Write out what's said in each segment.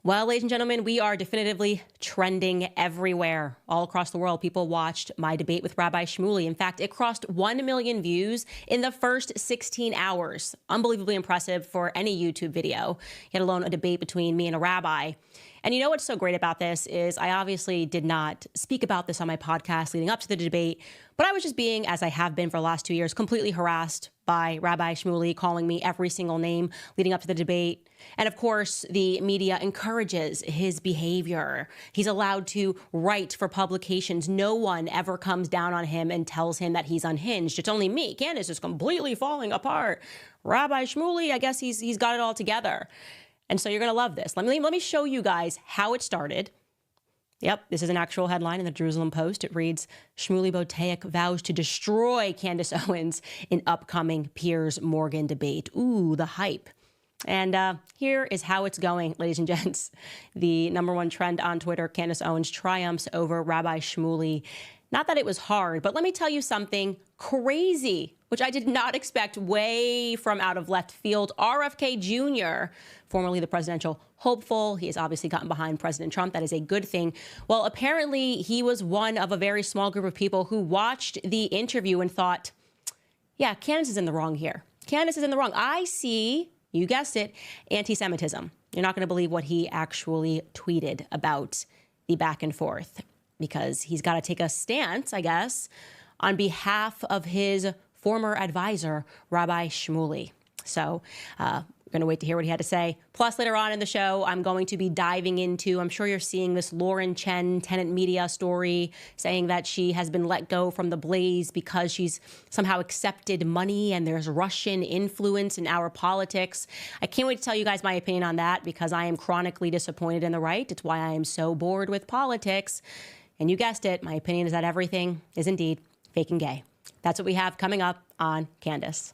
Well, ladies and gentlemen, we are definitively trending everywhere. All across the world, people watched my debate with Rabbi Shmuley. In fact, it crossed 1 million views in the first 16 hours. Unbelievably impressive for any YouTube video, let alone a debate between me and a rabbi. And you know what's so great about this is I obviously did not speak about this on my podcast leading up to the debate, but I was just being, as I have been for the last 2 years, completely harassed by Rabbi Shmuley, calling me every single name leading up to the debate. And of course, the media encourages his behavior. He's allowed to write for publications. No one ever comes down on him and tells him that he's unhinged. It's only me. Candace is completely falling apart. Rabbi Shmuley, I guess he's got it all together. And so you're going to love this. Let me show you guys how it started. Yep, this is an actual headline in the Jerusalem Post. It reads, Shmuley Boteach vows to destroy Candace Owens in upcoming Piers Morgan debate. Ooh, the hype. And here is how it's going, ladies and gents. The #1 trend on Twitter, Candace Owens triumphs over Rabbi Shmuley. Not that it was hard, but let me tell you something crazy, which I did not expect way from out of left field. RFK Jr., formerly the presidential hopeful. He has obviously gotten behind President Trump. That is a good thing. Well, apparently he was one of a very small group of people who watched the interview and thought, yeah, Candace is in the wrong here. Candace is in the wrong. I see, you guessed it, anti-Semitism. You're not going to believe what he actually tweeted about the back and forth, because he's got to take a stance, I guess, on behalf of his former advisor, Rabbi Shmuley. So we're going to wait to hear what he had to say. Plus, later on in the show, I'm going to be diving into, I'm sure you're seeing this Lauren Chen tenant media story saying that she has been let go from the Blaze because she's somehow accepted money and there's Russian influence in our politics. I can't wait to tell you guys my opinion on that, because I am chronically disappointed in the right. It's why I am so bored with politics. And you guessed it, my opinion is that everything is indeed fake and gay. That's what we have coming up on Candace.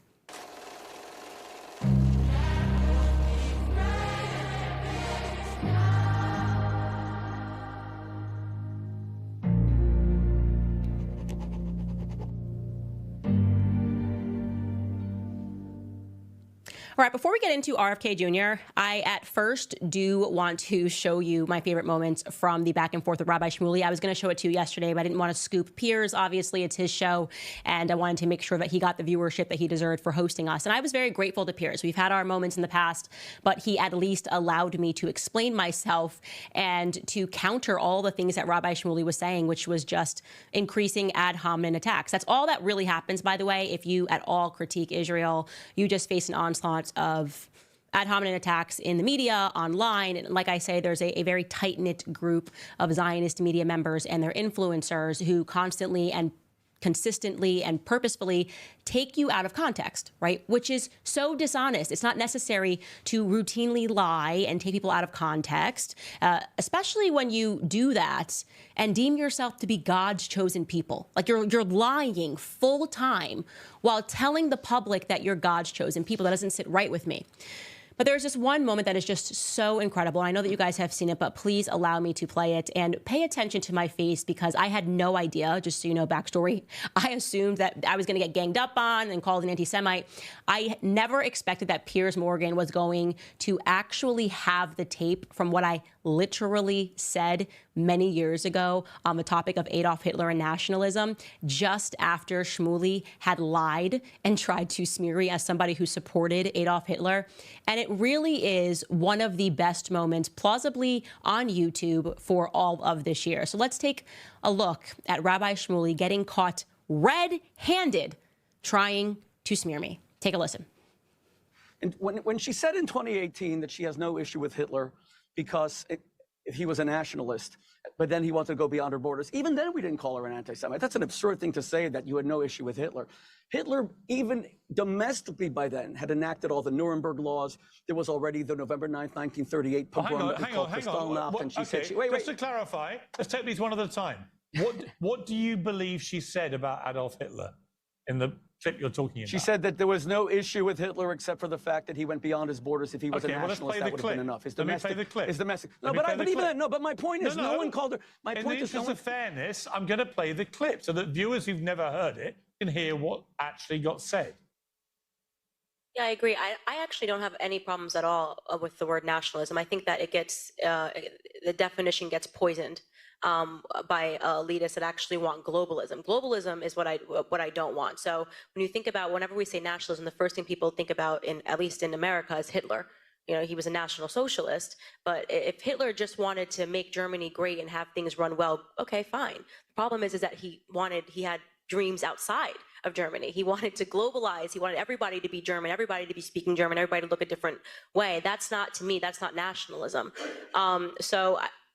All right, before we get into RFK Jr., I at first do want to show you my favorite moments from the back and forth with Rabbi Shmuley. I was going to show it to you yesterday, but I didn't want to scoop Piers. Obviously, it's his show, and I wanted to make sure that he got the viewership that he deserved for hosting us. And I was very grateful to Piers. We've had our moments in the past, but he at least allowed me to explain myself and to counter all the things that Rabbi Shmuley was saying, which was just increasing ad hominem attacks. That's all that really happens, by the way. If you at all critique Israel, you just face an onslaught of ad hominem attacks in the media, online. And like I say, there's a very tight-knit group of Zionist media members and their influencers who constantly and consistently and purposefully take you out of context, right? Which is so dishonest. It's not necessary to routinely lie and take people out of context, especially when you do that and deem yourself to be God's chosen people. Like you're lying full time while telling the public that you're God's chosen people. That doesn't sit right with me. But there's just one moment that is just so incredible. I know that you guys have seen it, but please allow me to play it and pay attention to my face, because I had no idea, just so you know, backstory. I assumed that I was going to get ganged up on and called an anti-Semite. I never expected that Piers Morgan was going to actually have the tape from what I literally said many years ago on the topic of Adolf Hitler and nationalism, just after Shmuley had lied and tried to smear me as somebody who supported Adolf Hitler. And it really is one of the best moments, plausibly on YouTube, for all of this year. So let's take a look at Rabbi Shmuley getting caught red-handed trying to smear me. Take a listen. And when she said in 2018 that she has no issue with Hitler because if he was a nationalist, but then he wanted to go beyond her borders, even then we didn't call her an anti-Semite. That's an absurd thing to say, that you had no issue with Hitler. Hitler, even domestically by then, had enacted all the Nuremberg laws. There was already the November 9th, 1938 pogrom that we called Kristallnacht. And she said, wait. Just to clarify, let's take these one at a time. What do you believe she said about Adolf Hitler in the clip you're talking about? She said that there was no issue with Hitler except for the fact that he went beyond his borders. If he was a nationalist, that would have been enough. Let me play the clip. His domestic. No, but even then, no. But my point is, no one called her. My point is, in the interest of fairness, I'm going to play the clip so that viewers who've never heard it can hear what actually got said. Yeah, I agree. I actually don't have any problems at all with the word nationalism. I think that it gets, the definition gets poisoned by elitists that actually want globalism. Globalism is what I don't want. So when you think about, whenever we say nationalism, the first thing people think about, at least in America, is Hitler. You know, he was a National Socialist, but if Hitler just wanted to make Germany great and have things run well, okay, fine. The problem is that he had dreams outside of Germany. He wanted to globalize. He wanted everybody to be German, everybody to be speaking German, everybody to look a different way. That's not, to me, that's not nationalism.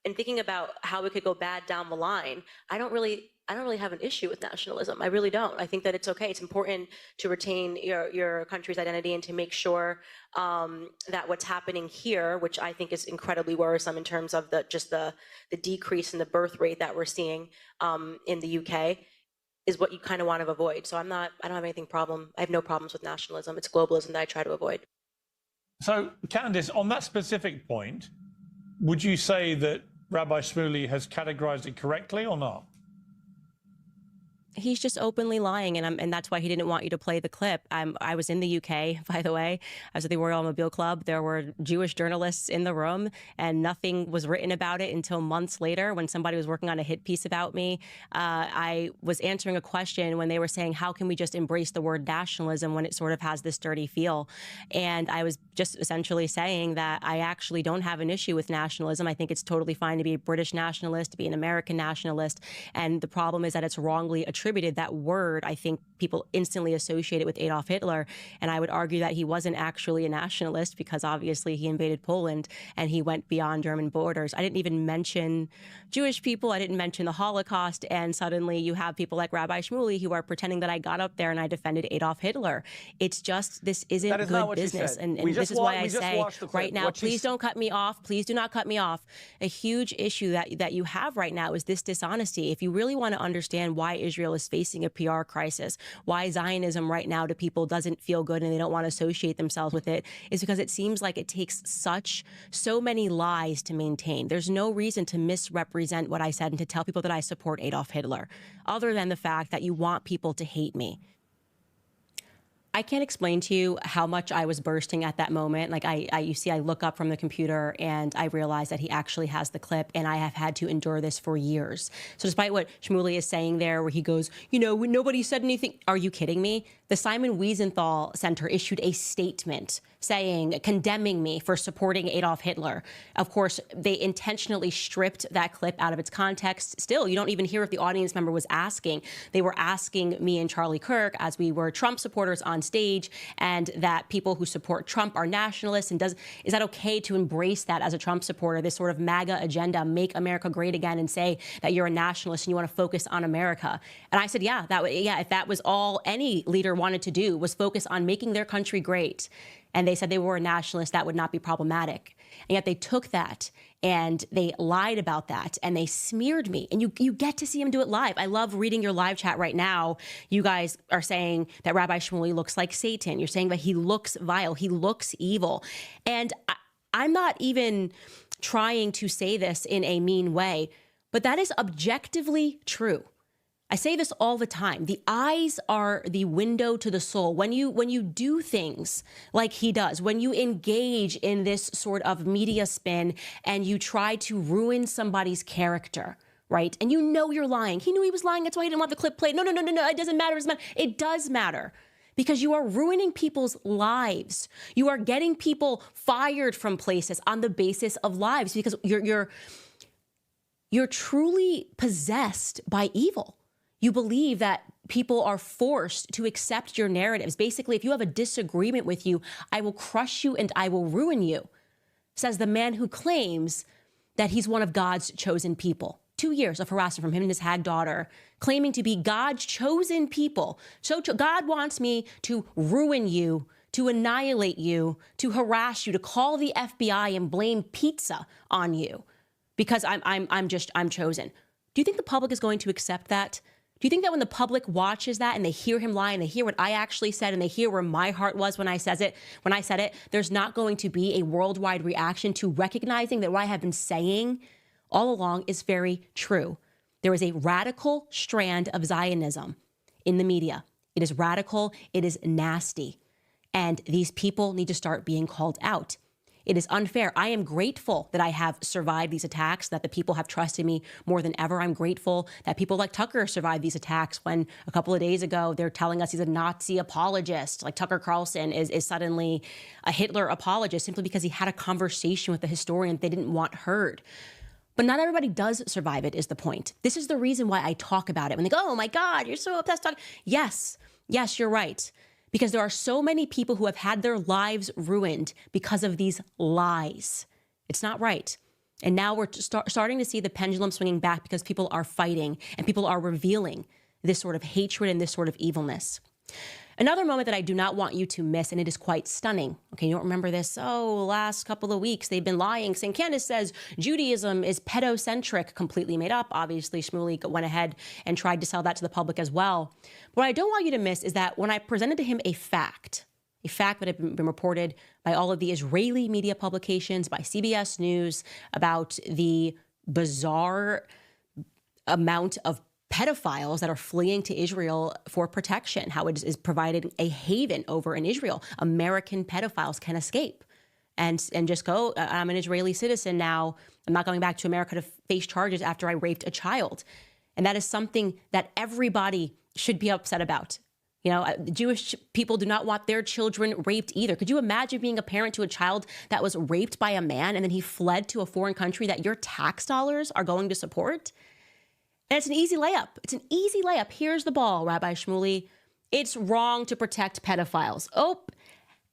In thinking about how it could go bad down the line, I don't really have an issue with nationalism. I really don't. I think that it's okay. It's important to retain your country's identity and to make sure that what's happening here, which I think is incredibly worrisome in terms of the decrease in the birth rate that we're seeing in the UK, is what you kind of want to avoid. So I don't have anything I have no problems with nationalism. It's globalism that I try to avoid. So Candace, on that specific point, would you say that Rabbi Shmuley has categorized it correctly or not? He's just openly lying, and that's why he didn't want you to play the clip. I was in the UK, by the way. I was at the Royal Mobile Club. There were Jewish journalists in the room, and nothing was written about it until months later when somebody was working on a hit piece about me. I was answering a question when they were saying, how can we just embrace the word nationalism when it sort of has this dirty feel? And I was just essentially saying that I actually don't have an issue with nationalism. I think it's totally fine to be a British nationalist, to be an American nationalist. And the problem is that it's wrongly attributed. That word, I think people instantly associate it with Adolf Hitler. And I would argue that he wasn't actually a nationalist because obviously he invaded Poland and he went beyond German borders. I didn't even mention Jewish people. I didn't mention the Holocaust. And suddenly you have people like Rabbi Shmuley who are pretending that I got up there and I defended Adolf Hitler. It's just, this isn't good business. And this is why I say right now, please don't cut me off. Please do not cut me off. A huge issue that you have right now is this dishonesty. If you really want to understand why Israel is facing a PR crisis, why Zionism right now to people doesn't feel good and they don't want to associate themselves with it, is because it seems like it takes so many lies to maintain. There's no reason to misrepresent what I said and to tell people that I support Adolf Hitler, other than the fact that you want people to hate me. I can't explain to you how much I was bursting at that moment. Like you see, I look up from the computer and I realize that he actually has the clip, and I have had to endure this for years. So despite what Shmuley is saying there, where he goes, you know, nobody said anything. Are you kidding me? The Simon Wiesenthal Center issued a statement condemning me for supporting Adolf Hitler. Of course, they intentionally stripped that clip out of its context. Still, you don't even hear if the audience member was asking. They were asking me and Charlie Kirk, as we were Trump supporters on stage, and that people who support Trump are nationalists, and is that okay to embrace that as a Trump supporter, this sort of MAGA agenda, make America great again, and say that you're a nationalist and you want to focus on America? And I said, yeah, if that was all any leader wanted to do, was focus on making their country great, and they said they were a nationalist, that would not be problematic. And yet they took that and they lied about that and they smeared me. And you get to see him do it live. I love reading your live chat right now. You guys are saying that Rabbi Shmuley looks like Satan. You're saying that he looks vile. He looks evil. And I'm not even trying to say this in a mean way, but that is objectively true. I say this all the time. The eyes are the window to the soul. When you do things like he does, when you engage in this sort of media spin and you try to ruin somebody's character, right? And you know you're lying. He knew he was lying. That's why he didn't want the clip played. No. It doesn't matter. It does matter. Because you are ruining people's lives. You are getting people fired from places on the basis of lives, because you're truly possessed by evil. You believe that people are forced to accept your narratives. Basically, if you have a disagreement with you, I will crush you and I will ruin you, says the man who claims that he's one of God's chosen people. 2 years of harassment from him and his hag daughter, claiming to be God's chosen people. So God wants me to ruin you, to annihilate you, to harass you, to call the FBI and blame pizza on you because I'm chosen. Do you think the public is going to accept that? Do you think that when the public watches that and they hear him lie and they hear what I actually said and they hear where my heart was when I said it, there's not going to be a worldwide reaction to recognizing that what I have been saying all along is very true? There is a radical strand of Zionism in the media. It is radical. It is nasty. And these people need to start being called out. It is unfair. I am grateful that I have survived these attacks, that the people have trusted me more than ever. I'm grateful that people like Tucker survived these attacks when a couple of days ago they're telling us he's a Nazi apologist. Like Tucker Carlson is suddenly a Hitler apologist simply because he had a conversation with a historian they didn't want heard. But not everybody does survive it, is the point. This is the reason why I talk about it. When they go, oh my God, you're so obsessed. Yes, you're right. Because there are so many people who have had their lives ruined because of these lies. It's not right. And now we're starting to see the pendulum swinging back because people are fighting and people are revealing this sort of hatred and this sort of evilness. Another moment that I do not want you to miss, and it is quite stunning. Okay, you don't remember this? Oh, last couple of weeks, they've been lying, saying Candace says Judaism is pedocentric, completely made up. Obviously, Shmuley went ahead and tried to sell that to the public as well. What I don't want you to miss is that when I presented to him a fact that had been reported by all of the Israeli media publications, by CBS News, about the bizarre amount of pedophiles that are fleeing to Israel for protection, how it is provided a haven over in Israel. American pedophiles can escape and just go, I'm an Israeli citizen now. I'm not going back to America to face charges after I raped a child. And that is something that everybody should be upset about. You know, Jewish people do not want their children raped either. Could you imagine being a parent to a child that was raped by a man and then he fled to a foreign country that your tax dollars are going to support? And it's an easy layup. It's an easy layup. Here's the ball, Rabbi Shmuley. It's wrong to protect pedophiles. Oh,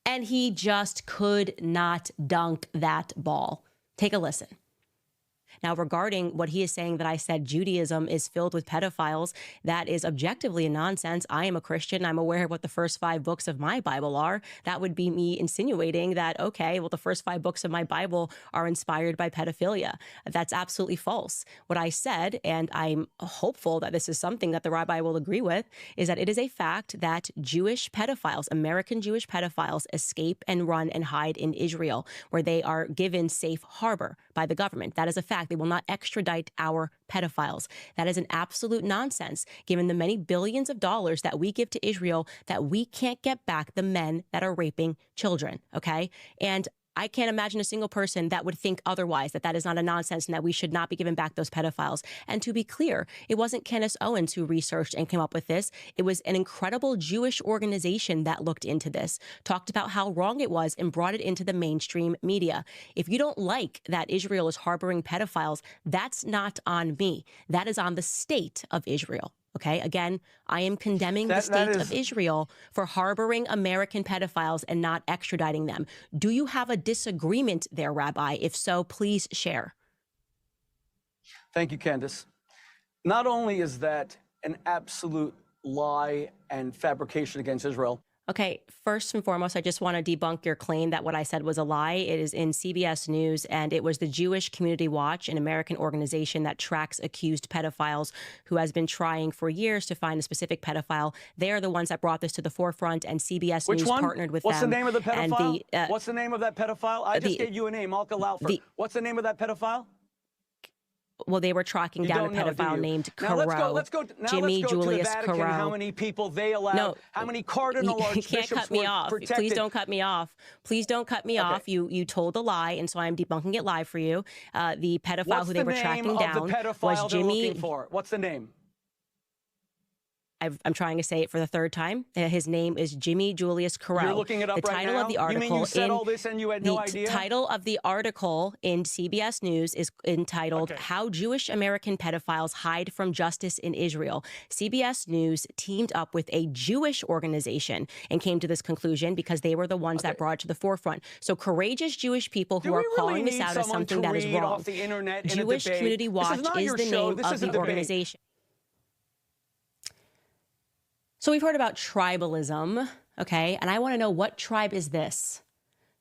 and he just could not dunk that ball. Take a listen. Now, regarding what he is saying that I said Judaism is filled with pedophiles, that is objectively a nonsense. I am a Christian. I'm aware of what the first 5 books of my Bible are. That would be me insinuating that, okay, well, the first 5 books of my Bible are inspired by pedophilia. That's absolutely false. What I said, and I'm hopeful that this is something that the rabbi will agree with, is that it is a fact that Jewish pedophiles, American Jewish pedophiles, escape and run and hide in Israel, where they are given safe harbor by the government. That is a fact. They will not extradite our pedophiles. That is an absolute nonsense, given the many billions of dollars that we give to Israel, that we can't get back the men that are raping children, okay? And I can't imagine a single person that would think otherwise, that is not a nonsense and that we should not be giving back those pedophiles. And to be clear, it wasn't Candace Owens who researched and came up with this. It was an incredible Jewish organization that looked into this, talked about how wrong it was, and brought it into the mainstream media. If you don't like that Israel is harboring pedophiles, that's not on me. That is on the state of Israel. Okay, again, I am condemning the state of Israel for harboring American pedophiles and not extraditing them. Do you have a disagreement there, Rabbi? If so, please share. Thank you, Candace. Not only is that an absolute lie and fabrication against Israel. Okay, first and foremost, I just want to debunk your claim that what I said was a lie. It is in CBS News, and it was the Jewish Community Watch, an American organization that tracks accused pedophiles, who has been trying for years to find a specific pedophile. They are the ones that brought this to the forefront, and CBS News partnered with them. What's the name of the pedophile? What's the name of that pedophile? I just gave you a name, Malka Laufer. What's the name of that pedophile? Well, they were tracking down a pedophile named Carew. Let's go Jimmy to Julius the Vatican, Carew. how many people they allowed, how many cardinal archbishops you can't cut me off. protected. Please don't cut me off. Please don't cut me off. You told a lie, and so I'm debunking it live for you. The pedophile who they were tracking down was Jimmy. What's the name? I'm trying to say it for the 3rd time. His name is Jimmy Julius Carew. You're looking it up right now? The title of the article. You mean you said all this and you had no idea? The title of the article in CBS News is entitled, How Jewish American Pedophiles Hide from Justice in Israel. CBS News teamed up with a Jewish organization and came to this conclusion because they were the ones that brought it to the forefront. So courageous Jewish people who are calling this out as something that is wrong. Jewish Community Watch is the name of the organization. So we've heard about tribalism, okay? And I want to know, what tribe is this?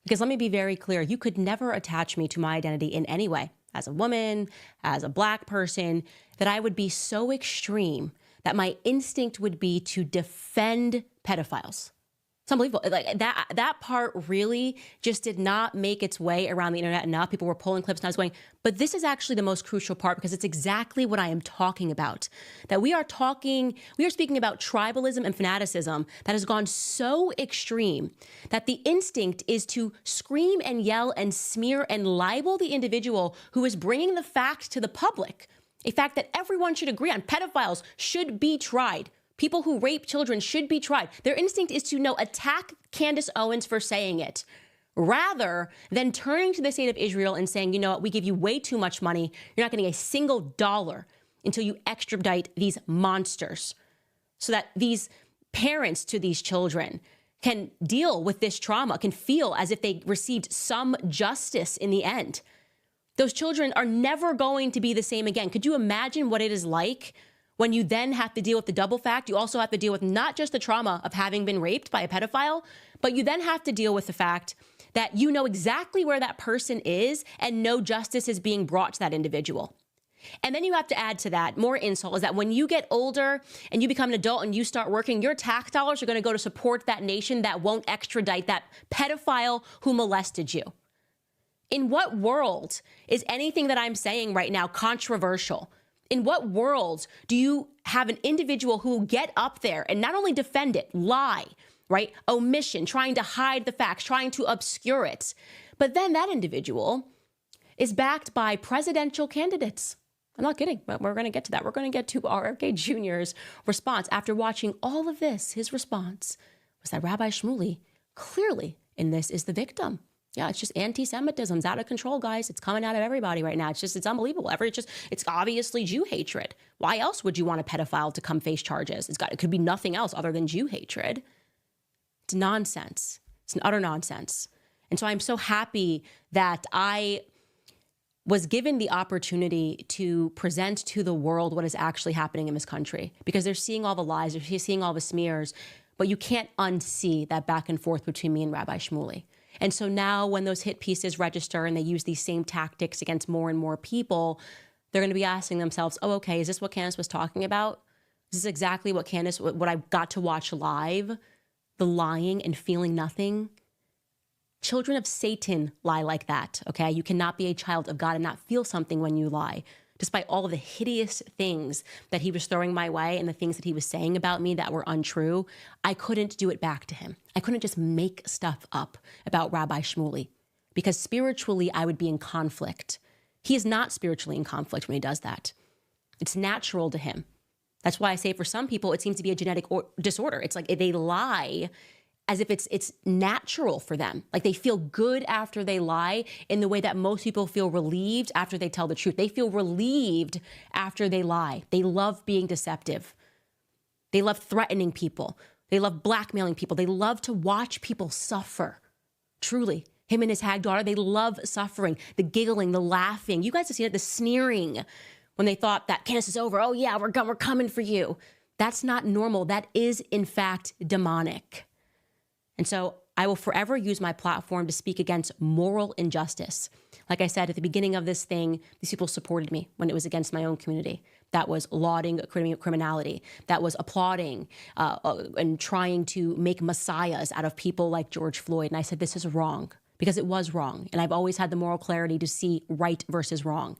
Because let me be very clear. You could never attach me to my identity in any way, as a woman, as a Black person, that I would be so extreme that my instinct would be to defend pedophiles. It's unbelievable. Like that part really just did not make its way around the internet enough. People were pulling clips and I was going, but this is actually the most crucial part because it's exactly what I am talking about. That we are speaking about tribalism and fanaticism that has gone so extreme that the instinct is to scream and yell and smear and libel the individual who is bringing the fact to the public, a fact that everyone should agree on. Pedophiles should be tried. People who rape children should be tried. Their instinct is to attack Candace Owens for saying it, rather than turning to the state of Israel and saying, you know what, we give you way too much money. You're not getting a single dollar until you extradite these monsters so that these parents to these children can deal with this trauma, can feel as if they received some justice in the end. Those children are never going to be the same again. Could you imagine what it is like when you then have to deal with the double fact? You also have to deal with not just the trauma of having been raped by a pedophile, but you then have to deal with the fact that you know exactly where that person is and no justice is being brought to that individual. And then you have to add to that more insult is that when you get older and you become an adult and you start working, your tax dollars are going to go to support that nation that won't extradite that pedophile who molested you. In what world is anything that I'm saying right now controversial? In what world do you have an individual who will get up there and not only defend it, lie, right? Omission, trying to hide the facts, trying to obscure it. But then that individual is backed by presidential candidates. I'm not kidding, but we're going to get to that. We're going to get to RFK Jr.'s response. After watching all of this, his response was that Rabbi Shmuley clearly in this is the victim. Yeah, it's just anti-Semitism. It's out of control, guys. It's coming out of everybody right now. It's unbelievable. It's obviously Jew hatred. Why else would you want a pedophile to come face charges? It could be nothing else other than Jew hatred. It's nonsense. It's an utter nonsense. And so I'm so happy that I was given the opportunity to present to the world what is actually happening in this country, because they're seeing all the lies, they're seeing all the smears, but you can't unsee that back and forth between me and Rabbi Shmuley. And so now when those hit pieces register and they use these same tactics against more and more people, they're going to be asking themselves, oh, okay, is this what Candace was talking about? Is this exactly what I got to watch live? The lying and feeling nothing? Children of Satan lie like that, okay? You cannot be a child of God and not feel something when you lie. Despite all of the hideous things that he was throwing my way and the things that he was saying about me that were untrue, I couldn't do it back to him. I couldn't just make stuff up about Rabbi Shmuley, because spiritually I would be in conflict. He is not spiritually in conflict when he does that. It's natural to him. That's why I say for some people, it seems to be a genetic disorder. It's like they lie as if it's natural for them. Like they feel good after they lie in the way that most people feel relieved after they tell the truth. They feel relieved after they lie. They love being deceptive. They love threatening people. They love blackmailing people. They love to watch people suffer. Truly. Him and his hag daughter, they love suffering, the giggling, the laughing. You guys have seen it, the sneering when they thought that Candace is over. Oh yeah, we're coming for you. That's not normal. That is in fact demonic. And so I will forever use my platform to speak against moral injustice. Like I said, at the beginning of this thing, these people supported me when it was against my own community. That was lauding criminality. That was applauding and trying to make messiahs out of people like George Floyd. And I said, this is wrong, because it was wrong. And I've always had the moral clarity to see right versus wrong.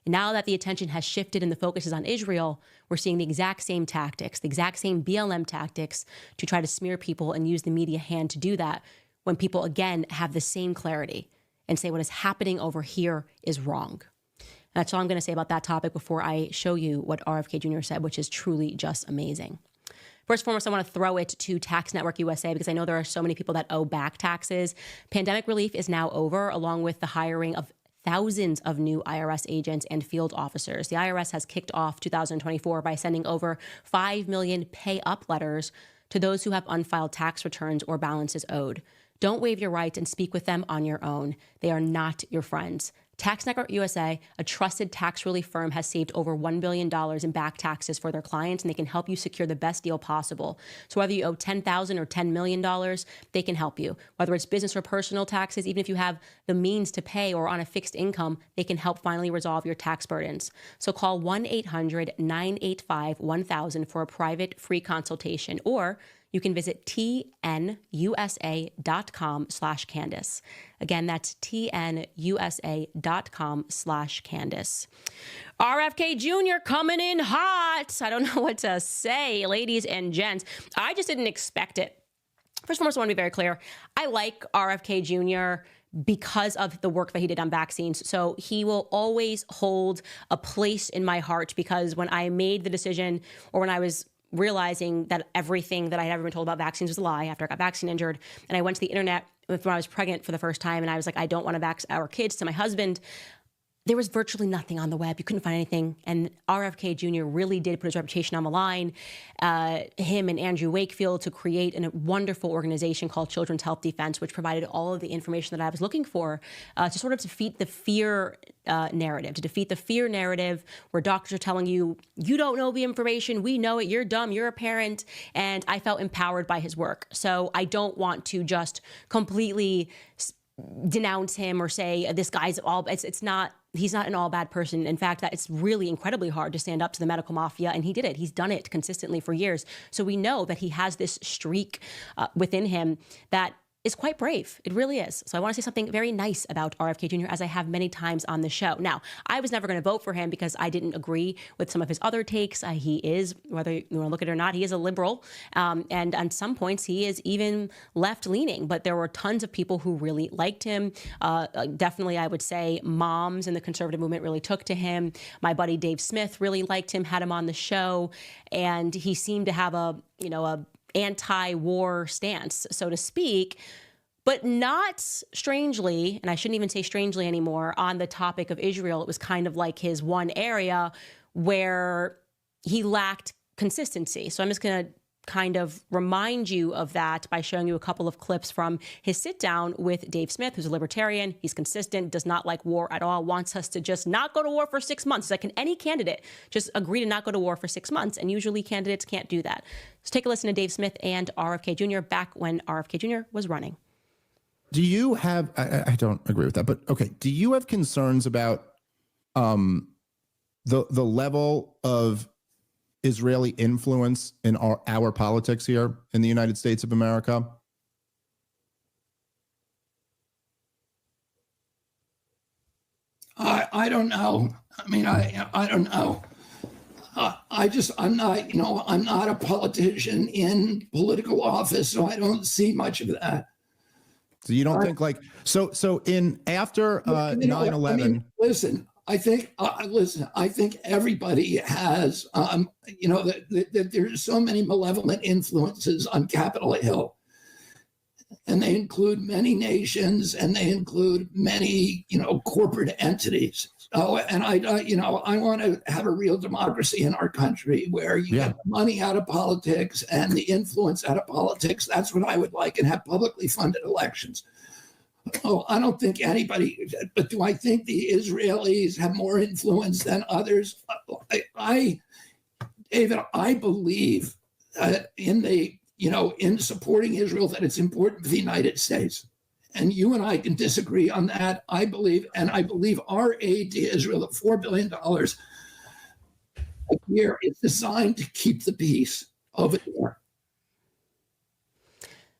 And now that the attention has shifted and the focus is on Israel, we're seeing the exact same tactics, the exact same BLM tactics to try to smear people and use the media hand to do that, when people, again, have the same clarity and say what is happening over here is wrong. And that's all I'm going to say about that topic before I show you what RFK Jr. said, which is truly just amazing. First and foremost, I want to throw it to Tax Network USA, because I know there are so many people that owe back taxes. Pandemic relief is now over, along with the hiring of thousands of new IRS agents and field officers. The IRS has kicked off 2024 by sending over 5 million pay-up letters to those who have unfiled tax returns or balances owed. Don't waive your rights and speak with them on your own. They are not your friends. Tax Network USA, a trusted tax relief firm, has saved over $1 billion in back taxes for their clients, and they can help you secure the best deal possible. So whether you owe $10,000 or $10 million, they can help you. Whether it's business or personal taxes, even if you have the means to pay or on a fixed income, they can help finally resolve your tax burdens. So call 1-800-985-1000 for a private free consultation, or you can visit tnusa.com/Candace. Again, that's tnusa.com/Candace. RFK Jr. coming in hot. I don't know what to say, ladies and gents. I just didn't expect it. First and foremost, I want to be very clear. I like RFK Jr. because of the work that he did on vaccines. So he will always hold a place in my heart, because when I made the decision, or when I was realizing that everything that I had ever been told about vaccines was a lie after I got vaccine injured, and I went to the internet when I was pregnant for the first time, and I was like, I don't want to vaccinate our kids, to my husband, there was virtually nothing on the web. You couldn't find anything. And RFK Jr. really did put his reputation on the line. Him and Andrew Wakefield to create a wonderful organization called Children's Health Defense, which provided all of the information that I was looking for to sort of defeat the fear narrative, where doctors are telling you, you don't know the information, we know it, you're dumb, you're a parent. And I felt empowered by his work. So I don't want to just completely denounce him or say this guy's all, it's not, he's not an all bad person. In fact, that it's really incredibly hard to stand up to the medical mafia, and he did it. He's done it consistently for years. So we know that he has this streak within him that is quite brave. It really is. So I want to say something very nice about RFK Jr., as I have many times on the show. Now, I was never going to vote for him because I didn't agree with some of his other takes. He is, whether you want to look at it or not, he is a liberal. And on some points, he is even left-leaning. But there were tons of people who really liked him. Definitely, I would say, moms in the conservative movement really took to him. My buddy Dave Smith really liked him, had him on the show. And he seemed to have a anti-war stance, so to speak, but not strangely, and I shouldn't even say strangely anymore, on the topic of Israel. It was kind of like his one area where he lacked consistency. So I'm just going to kind of remind you of that by showing you a couple of clips from his sit down with Dave Smith, who's a libertarian. He's consistent, does not like war at all, wants us to just not go to war for 6 months. It's like, can any candidate just agree to not go to war for 6 months? And usually candidates can't do that. So take a listen to Dave Smith and RFK Jr. back when RFK Jr. was running. Do you have, I don't agree with that, but okay. Do you have concerns about the level of Israeli influence in our politics here in the United States of America? I don't know. I mean, I don't know. I'm not a politician in political office, so I don't see much of that. So you don't think like, so in after 9/11. Listen, I think everybody has, that there's so many malevolent influences on Capitol Hill, and they include many nations, and they include many, corporate entities. Oh, and I want to have a real democracy in our country where you get the money out of politics and the influence out of politics. That's what I would like, and have publicly funded elections. Oh, I don't think anybody, but do I think the Israelis have more influence than others? David, I believe in supporting Israel, that it's important for the United States. And you and I can disagree on that. I believe our aid to Israel at $4 billion a year is designed to keep the peace over there.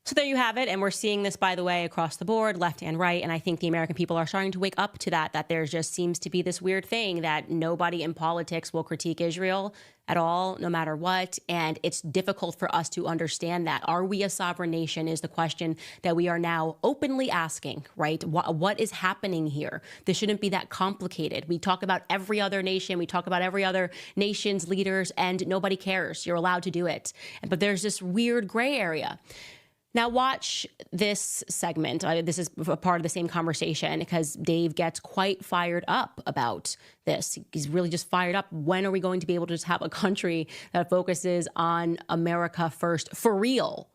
So there you have it. And we're seeing this, by the way, across the board, left and right. And I think the American people are starting to wake up to that there just seems to be this weird thing that nobody in politics will critique Israel at all, no matter what. And it's difficult for us to understand that. Are we a sovereign nation is the question that we are now openly asking, right? What is happening here? This shouldn't be that complicated. We talk about every other nation. We talk about every other nation's leaders, and nobody cares. You're allowed to do it. But there's this weird gray area. Now watch this segment. This is a part of the same conversation because Dave gets quite fired up about this. He's really just fired up. When are we going to be able to just have a country that focuses on America first for real?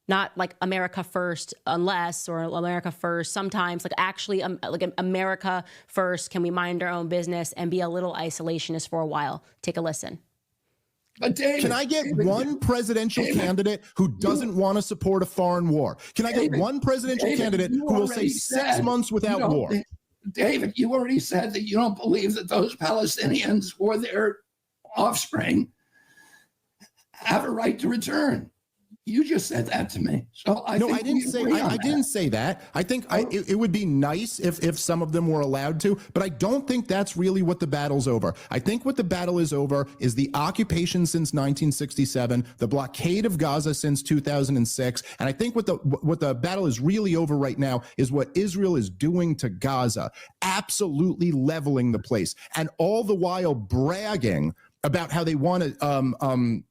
Not like America first unless, or America first sometimes, like actually like America first. Can we mind our own business and be a little isolationist for a while? Take a listen. But David, can I get one presidential candidate who doesn't want to support a foreign war? Can I get one presidential candidate who will say 6 months without war? David, you already said that you don't believe that those Palestinians or their offspring have a right to return. You just said that to me. So I No, think I didn't say. I didn't say that. I think it would be nice if some of them were allowed to, but I don't think that's really what the battle's over. I think what the battle is over is the occupation since 1967, the blockade of Gaza since 2006, and I think what the battle is really over right now is what Israel is doing to Gaza, absolutely leveling the place, and all the while bragging about how they want to.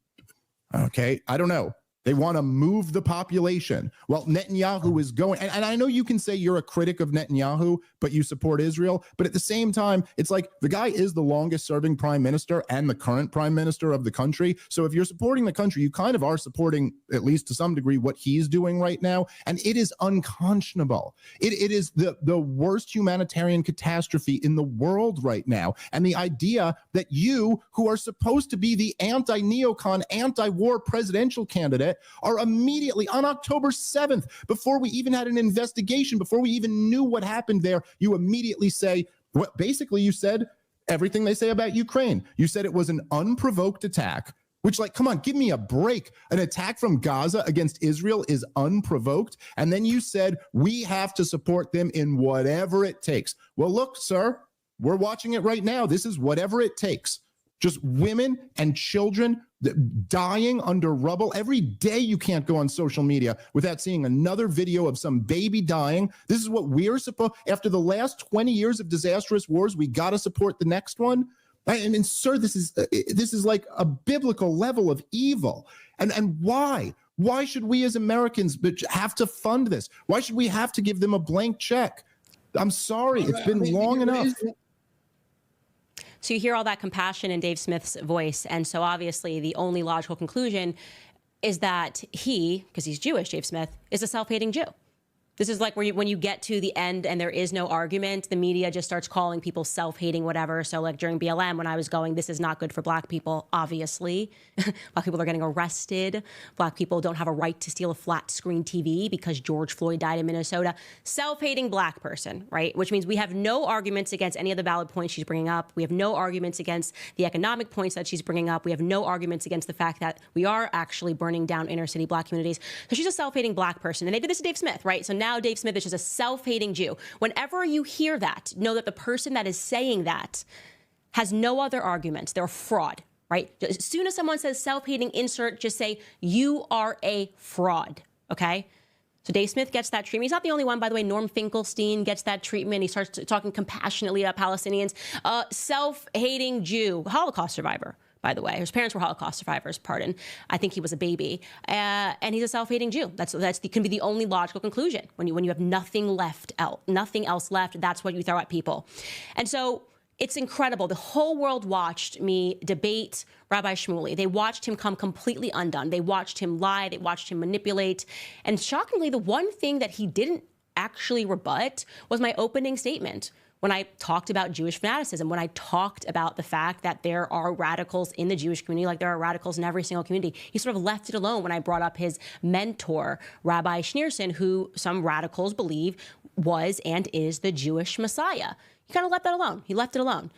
Okay, I don't know. They want to move the population. Well, Netanyahu is going, and I know you can say you're a critic of Netanyahu, but you support Israel. But at the same time, it's like the guy is the longest serving prime minister and the current prime minister of the country. So if you're supporting the country, you kind of are supporting, at least to some degree, what he's doing right now. And it is unconscionable. It is the worst humanitarian catastrophe in the world right now. And the idea that you, who are supposed to be the anti-neocon, anti-war presidential candidate, are immediately on October 7th, before we even had an investigation, before we even knew what happened there, you immediately say, what basically you said everything they say about Ukraine. You said it was an unprovoked attack, which, like, come on, give me a break. An attack from Gaza against Israel is unprovoked. And then you said, we have to support them in whatever it takes. Well, look, sir, we're watching it right now. This is whatever it takes. Just women and children dying under rubble. Every day you can't go on social media without seeing another video of some baby dying. This is what we're supposed, after the last 20 years of disastrous wars, we got to support the next one. I mean, sir, this is like a biblical level of evil. And why? Why should we as Americans have to fund this? Why should we have to give them a blank check? I'm sorry, it's been long enough. So you hear all that compassion in Dave Smith's voice. And so obviously the only logical conclusion is that he, because he's Jewish, Dave Smith, is a self-hating Jew. This is like where when you get to the end and there is no argument, the media just starts calling people self-hating, whatever. So like during BLM, when I was going, this is not good for Black people, obviously. Black people are getting arrested. Black people don't have a right to steal a flat screen TV because George Floyd died in Minnesota. Self-hating Black person, right? Which means we have no arguments against any of the valid points she's bringing up. We have no arguments against the economic points that she's bringing up. We have no arguments against the fact that we are actually burning down inner city Black communities. So she's a self-hating Black person. And they did this to Dave Smith, right? So now Dave Smith is just a self-hating Jew. Whenever you hear that, know that the person that is saying that has no other arguments. They're a fraud, right? As soon as someone says self-hating, insert, just say, you are a fraud, okay? So Dave Smith gets that treatment. He's not the only one, by the way. Norm Finkelstein gets that treatment. He starts talking compassionately about Palestinians. Self-hating Jew, Holocaust survivor, by the way. His parents were Holocaust survivors, pardon. I think he was a baby. And he's a self-hating Jew. That can be the only logical conclusion. When you have nothing else left, that's what you throw at people. And so it's incredible. The whole world watched me debate Rabbi Shmuley. They watched him come completely undone. They watched him lie. They watched him manipulate. And shockingly, the one thing that he didn't actually rebut was my opening statement. When I talked about Jewish fanaticism, when I talked about the fact that there are radicals in the Jewish community, like there are radicals in every single community, he sort of left it alone when I brought up his mentor, Rabbi Schneerson, who some radicals believe was and is the Jewish Messiah. He kind of left that alone. He left it alone.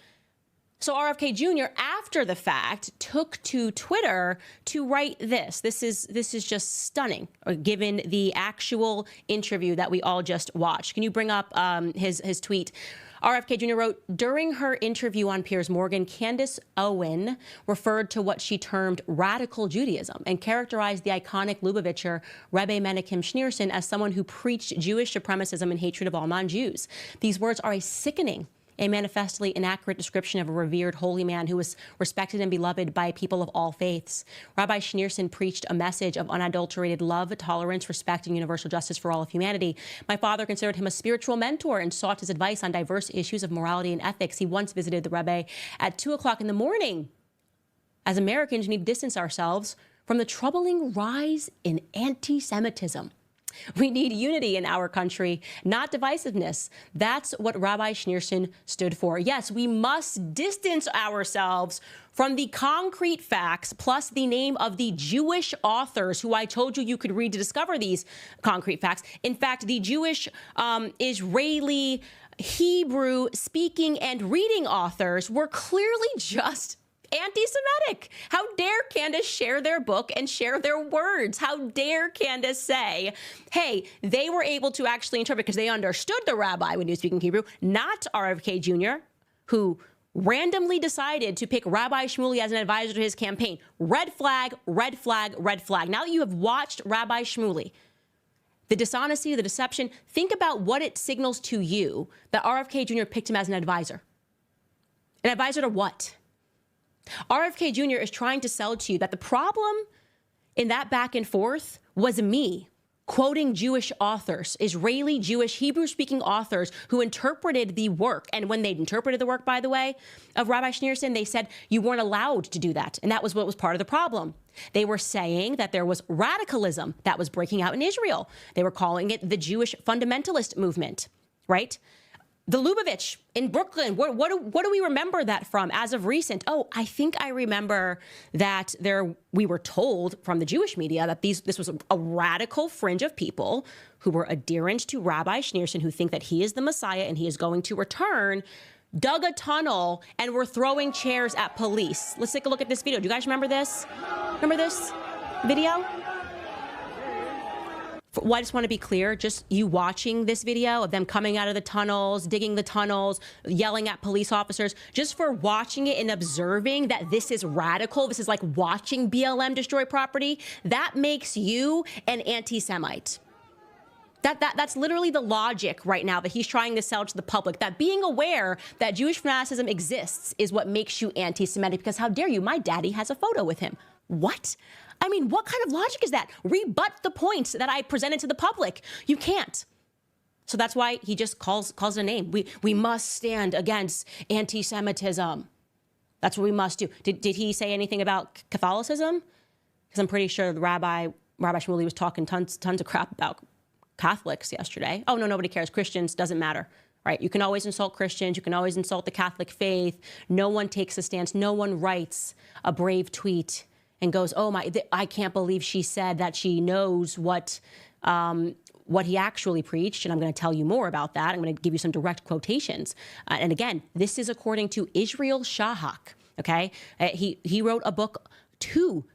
So RFK Jr., after the fact, took to Twitter to write this. This is just stunning, given the actual interview that we all just watched. Can you bring up his tweet? RFK Jr. wrote, during her interview on Piers Morgan, Candace Owens referred to what she termed radical Judaism and characterized the iconic Lubavitcher Rebbe Menachem Schneerson as someone who preached Jewish supremacism and hatred of all non-Jews. These words are a sickening, a manifestly inaccurate description of a revered holy man who was respected and beloved by people of all faiths. Rabbi Schneerson preached a message of unadulterated love, tolerance, respect, and universal justice for all of humanity. My father considered him a spiritual mentor and sought his advice on diverse issues of morality and ethics. He once visited the Rebbe at 2 o'clock in the morning. As Americans, we need to distance ourselves from the troubling rise in anti-Semitism. We need unity in our country, not divisiveness. That's what Rabbi Schneerson stood for. Yes, we must distance ourselves from the concrete facts plus the name of the Jewish authors who I told you could read to discover these concrete facts. In fact, the Jewish, Israeli, Hebrew speaking and reading authors were clearly just anti-Semitic. How dare Candace share their book and share their words? How dare Candace say, hey, they were able to actually interpret because they understood the rabbi when he was speaking Hebrew, not RFK Jr., who randomly decided to pick Rabbi Shmuley as an advisor to his campaign. Red flag, red flag, red flag. Now that you have watched Rabbi Shmuley, the dishonesty, the deception, think about what it signals to you that RFK Jr. picked him as an advisor. An advisor to what? RFK Jr. is trying to sell to you that the problem in that back and forth was me quoting Jewish authors, Israeli, Jewish, Hebrew-speaking authors who interpreted the work. And when they interpreted the work, by the way, of Rabbi Schneerson, they said you weren't allowed to do that. And that was what was part of the problem. They were saying that there was radicalism that was breaking out in Israel. They were calling it the Jewish fundamentalist movement, right? The Lubavitch in Brooklyn, what do we remember that from as of recent? Oh, I think I remember that we were told from the Jewish media that this was a radical fringe of people who were adherent to Rabbi Schneerson, who think that he is the Messiah and he is going to return, dug a tunnel and were throwing chairs at police. Let's take a look at this video. Do you guys remember this? Remember this video? Well, I just want to be clear, just you watching this video of them coming out of the tunnels, digging the tunnels, yelling at police officers, just for watching it and observing that this is radical, this is like watching BLM destroy property, that makes you an anti-Semite. That's literally the logic right now that he's trying to sell to the public, that being aware that Jewish fanaticism exists is what makes you anti-Semitic, because how dare you, my daddy has a photo with him. What? I mean, what kind of logic is that? Rebut the points that I presented to the public. You can't. So that's why he just calls it a name. We must stand against anti-Semitism. That's what we must do. Did he say anything about Catholicism? Because I'm pretty sure Rabbi Shmuley was talking tons of crap about Catholics yesterday. Oh, no, nobody cares. Christians, doesn't matter. Right? You can always insult Christians. You can always insult the Catholic faith. No one takes a stance. No one writes a brave tweet and goes, oh my, I can't believe she said that she knows what he actually preached. And I'm going to tell you more about that. I'm going to give you some direct quotations. And again, this is according to Israel Shahak. Okay. He wrote a book, two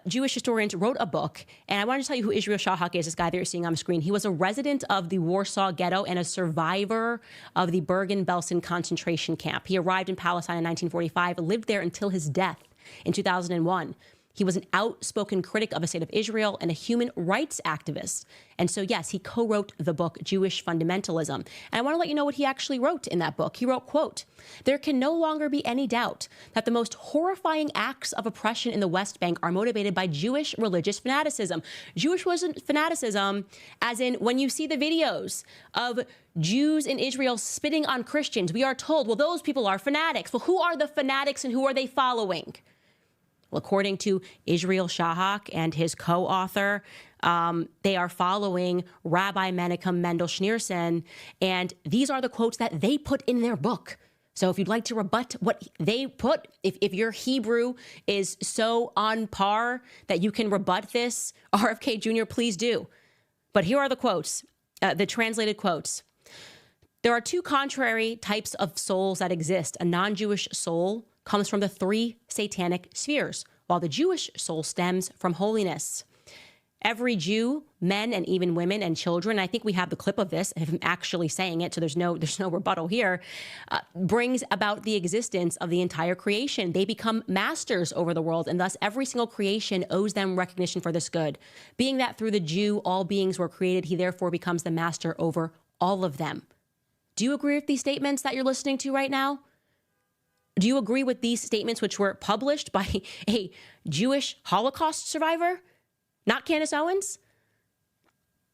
Jewish historians wrote a book. And I want to tell you who Israel Shahak is, this guy that you're seeing on the screen. He was a resident of the Warsaw Ghetto and a survivor of the Bergen-Belsen concentration camp. He arrived in Palestine in 1945, lived there until his death in 2001. He was an outspoken critic of a state of Israel and a human rights activist. And so, yes, he co-wrote the book Jewish Fundamentalism. And I want to let you know what he actually wrote in that book. He wrote, quote, "There can no longer be any doubt that the most horrifying acts of oppression in the West Bank are motivated by Jewish religious fanaticism." Jewish fanaticism, as in when you see the videos of Jews in Israel spitting on Christians, we are told, well, those people are fanatics. Well, who are the fanatics and who are they following? Well, according to Israel Shahak and his co-author, they are following Rabbi Menachem Mendel Schneerson, and these are the quotes that they put in their book. So if you'd like to rebut what they put, if your Hebrew is so on par that you can rebut this, RFK Jr., please do. But here are the quotes, the translated quotes. "There are two contrary types of souls that exist. A non-Jewish soul comes from the three satanic spheres, while the Jewish soul stems from holiness. Every Jew, men and even women and children," I think we have the clip of this, of him actually saying it, so there's no rebuttal here, brings about the existence of the entire creation. They become masters over the world, and thus every single creation owes them recognition for this good. Being that through the Jew all beings were created, he therefore becomes the master over all of them. Do you agree with these statements that you're listening to right now? Do you agree with these statements, which were published by a Jewish Holocaust survivor, not Candace Owens?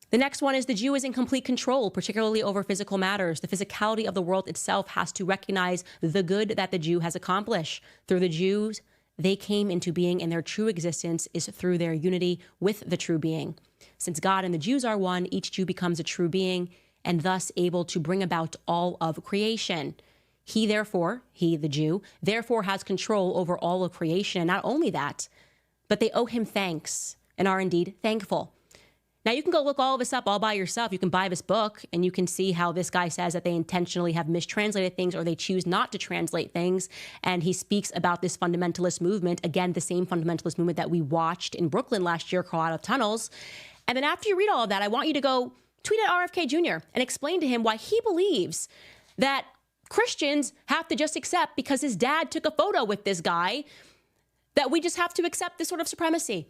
The next one is the Jew is in complete control, particularly over physical matters. The physicality of the world itself has to recognize the good that the Jew has accomplished. Through the Jews, they came into being, and their true existence is through their unity with the true being. Since God and the Jews are one, each Jew becomes a true being and thus able to bring about all of creation. He, the Jew, therefore has control over all of creation. And not only that, but they owe him thanks and are indeed thankful. Now, you can go look all of this up all by yourself. You can buy this book and you can see how this guy says that they intentionally have mistranslated things or they choose not to translate things. And he speaks about this fundamentalist movement, again, the same fundamentalist movement that we watched in Brooklyn last year crawl out of tunnels. And then after you read all of that, I want you to go tweet at RFK Jr. and explain to him why he believes that Christians have to just accept, because his dad took a photo with this guy, that we just have to accept this sort of supremacy.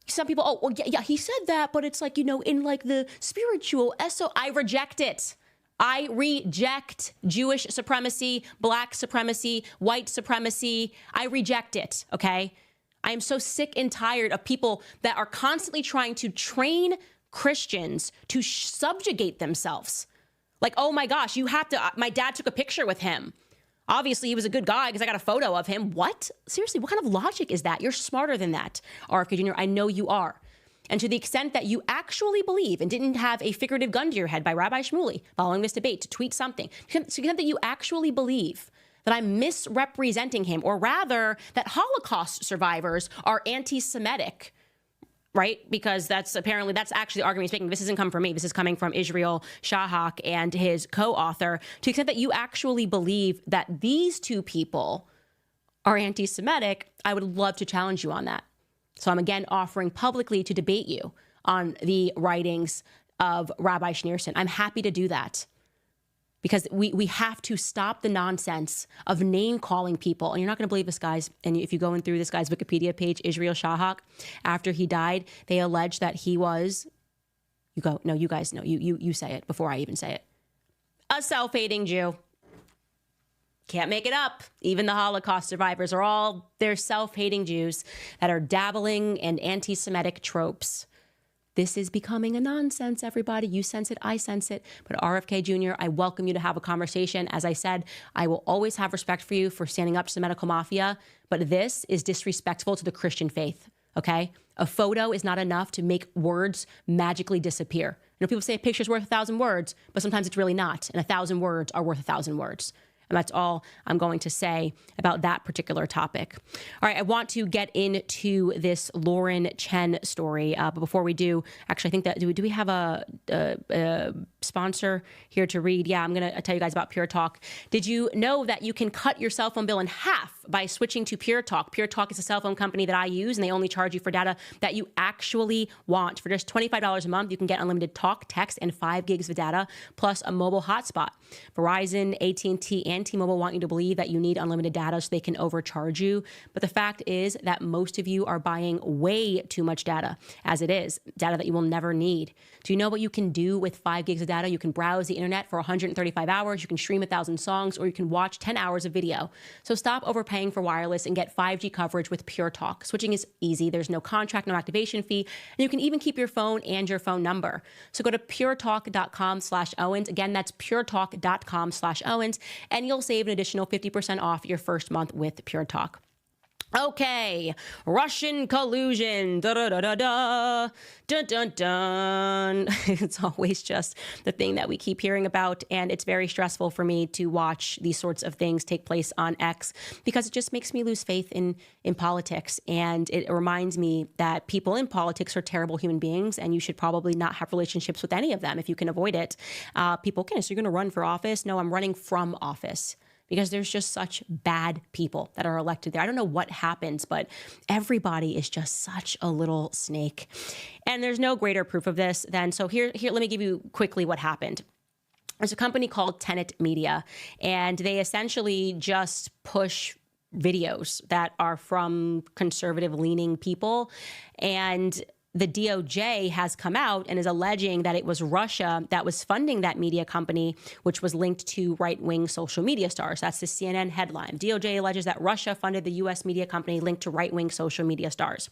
Some people, oh, well, yeah, he said that, but it's like, you know, in like the spiritual I reject it. I reject Jewish supremacy, black supremacy, white supremacy. I reject it, okay? I am so sick and tired of people that are constantly trying to train Christians to subjugate themselves. Like, oh my gosh, you have to, my dad took a picture with him. Obviously, he was a good guy because I got a photo of him. What? Seriously, what kind of logic is that? You're smarter than that, RFK Jr. I know you are. And to the extent that you actually believe and didn't have a figurative gun to your head by Rabbi Shmuley following this debate to tweet something, to the extent that you actually believe that I'm misrepresenting him, or rather that Holocaust survivors are anti-Semitic, right? Because that's actually the argument he's making. This isn't coming from me. This is coming from Israel Shahak and his co-author. To the extent that you actually believe that these two people are anti-Semitic, I would love to challenge you on that. So I'm again offering publicly to debate you on the writings of Rabbi Schneerson. I'm happy to do that. Because we have to stop the nonsense of name-calling people. And you're not going to believe this, guys. And if you go in through this guy's Wikipedia page, Israel Shahak, after he died, they allege that he was, you go, no, you guys know, you say it before I even say it, a self-hating Jew. Can't make it up. Even the Holocaust survivors they're self-hating Jews that are dabbling in anti-Semitic tropes. This is becoming a nonsense, everybody. You sense it, I sense it. But RFK Jr., I welcome you to have a conversation. As I said, I will always have respect for you for standing up to the medical mafia, but this is disrespectful to the Christian faith, okay? A photo is not enough to make words magically disappear. You know, people say a picture's worth 1,000 words, but sometimes it's really not, and 1,000 words are worth 1,000 words. And that's all I'm going to say about that particular topic. All right, I want to get into this Lauren Chen story. But before we do, actually, I think that, do we have a sponsor here to read? Yeah, I'm going to tell you guys about Pure Talk. Did you know that you can cut your cell phone bill in half by switching to Pure Talk? Pure Talk is a cell phone company that I use, and they only charge you for data that you actually want. For just $25 a month, you can get unlimited talk, text, and 5 gigs of data, plus a mobile hotspot. Verizon, AT&T, and T-Mobile want you to believe that you need unlimited data so they can overcharge you. But the fact is that most of you are buying way too much data as it is, data that you will never need. Do you know what you can do with 5 gigs of data? You can browse the internet for 135 hours, you can stream 1,000 songs, or you can watch 10 hours of video. So stop overpaying for wireless and get 5G coverage with Pure Talk. Switching is easy. There's no contract, no activation fee, and you can even keep your phone and your phone number. So go to puretalk.com/Owens. Again, that's puretalk.com/Owens, and you'll save an additional 50% off your first month with Pure Talk. Okay, Russian collusion, da-da-da-da-da, dun-dun-dun. It's always just the thing that we keep hearing about, and it's very stressful for me to watch these sorts of things take place on X because it just makes me lose faith in politics, and it reminds me that people in politics are terrible human beings, and you should probably not have relationships with any of them if you can avoid it. People, okay, so you're going to run for office? No, I'm running from office. Because there's just such bad people that are elected there. I don't know what happens, but everybody is just such a little snake. And there's no greater proof of this than, so here, let me give you quickly what happened. There's a company called Tenet Media, and they essentially just push videos that are from conservative-leaning people. And the DOJ has come out and is alleging that it was Russia that was funding that media company, which was linked to right-wing social media stars. That's the CNN headline. DOJ alleges that Russia funded the U.S. media company linked to right-wing social media stars.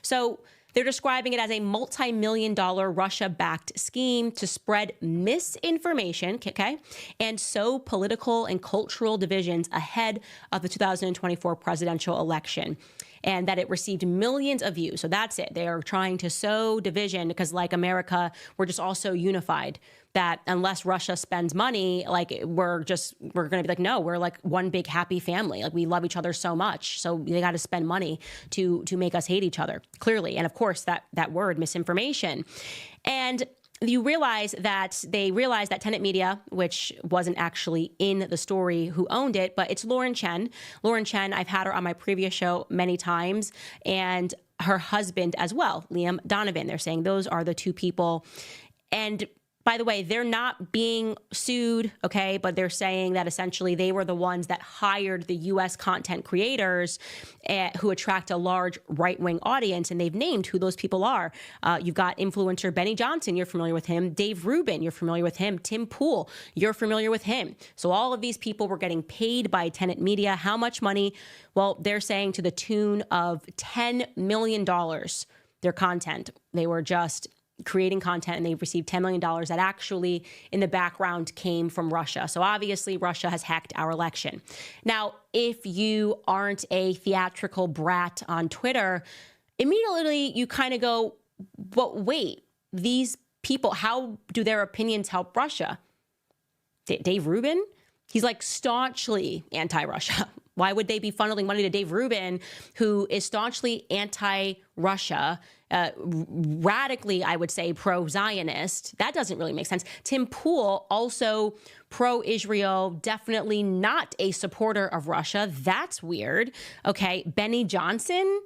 So they're describing it as a multi-million-dollar Russia-backed scheme to spread misinformation, okay, and sow political and cultural divisions ahead of the 2024 presidential election. and that it received millions of views. So that's it. They are trying to sow division because, like America, we're just all so unified that unless Russia spends money, like we're going to be like, no, we're like one big happy family. Like we love each other so much. So they got to spend money to make us hate each other, clearly. And of course, that word, misinformation. And they realized that Tenet Media, which wasn't actually in the story who owned it, but it's Lauren Chen. Lauren Chen, I've had her on my previous show many times, and her husband as well, Liam Donovan. They're saying those are the two people. And by the way, they're not being sued, okay? But they're saying that essentially they were the ones that hired the U.S. content creators who attract a large right-wing audience, and they've named who those people are. You've got influencer Benny Johnson, you're familiar with him. Dave Rubin, you're familiar with him. Tim Pool, you're familiar with him. So all of these people were getting paid by Tenet Media. How much money? Well, they're saying to the tune of $10 million, their content. They were just creating content, and they received $10 million that actually in the background came from Russia. So obviously Russia has hacked our election. Now, if you aren't a theatrical brat on Twitter, immediately you kind of go, but wait, these people, how do their opinions help Russia? Dave Rubin? He's like staunchly anti-Russia. Why would they be funneling money to Dave Rubin, who is staunchly anti-Russia, radically, I would say, pro-Zionist? That doesn't really make sense. Tim Pool, also pro-Israel, definitely not a supporter of Russia. That's weird. Okay, Benny Johnson?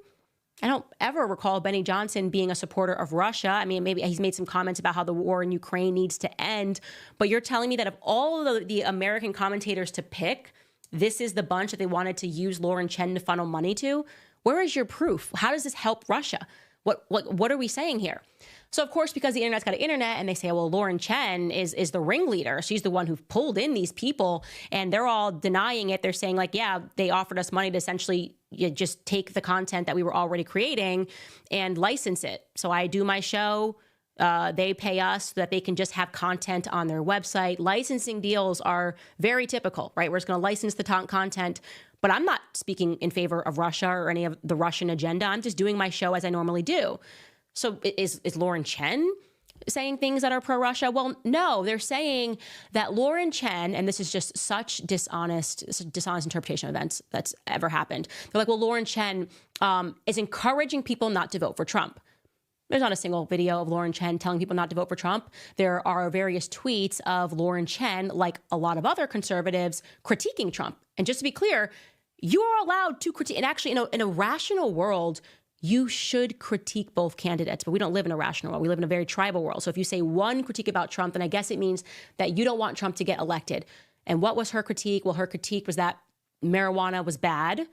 I don't ever recall Benny Johnson being a supporter of Russia. I mean, maybe he's made some comments about how the war in Ukraine needs to end. But you're telling me that of all of the American commentators to pick, this is the bunch that they wanted to use Lauren Chen to funnel money to? Where is your proof? How does this help Russia? What are we saying here? So, of course, because the internet's got an internet and they say, well, Lauren Chen is the ringleader. She's the one who pulled in these people, and they're all denying it. They're saying like, yeah, they offered us money to essentially just take the content that we were already creating and license it. So I do my show. They pay us so that they can just have content on their website. Licensing deals are very typical, right? We're just going to license the content. But I'm not speaking in favor of Russia or any of the Russian agenda. I'm just doing my show as I normally do. So is Lauren Chen saying things that are pro-Russia? Well, no, they're saying that Lauren Chen, and this is just such dishonest interpretation of events that's ever happened. They're like, well, Lauren Chen is encouraging people not to vote for Trump. There's not a single video of Lauren Chen telling people not to vote for Trump. There are various tweets of Lauren Chen, like a lot of other conservatives, critiquing Trump. And just to be clear, you are allowed to critique. And actually, in a rational world, you should critique both candidates, but we don't live in a rational world. We live in a very tribal world. So if you say one critique about Trump, then I guess it means that you don't want Trump to get elected. And what was her critique? Well, her critique was that marijuana was bad,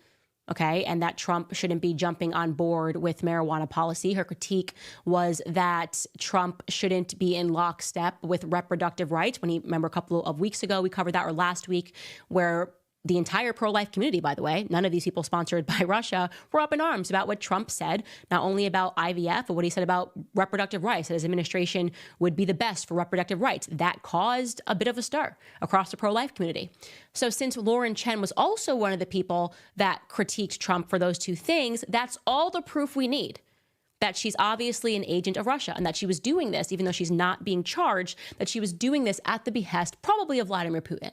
okay, and that Trump shouldn't be jumping on board with marijuana policy. Her critique was that Trump shouldn't be in lockstep with reproductive rights. Remember a couple of weeks ago, we covered that, or last week, where the entire pro-life community, by the way, none of these people sponsored by Russia, were up in arms about what Trump said, not only about IVF, but what he said about reproductive rights, that his administration would be the best for reproductive rights. That caused a bit of a stir across the pro-life community. So since Lauren Chen was also one of the people that critiqued Trump for those two things, that's all the proof we need that she's obviously an agent of Russia and that she was doing this, even though she's not being charged, that she was doing this at the behest probably of Vladimir Putin.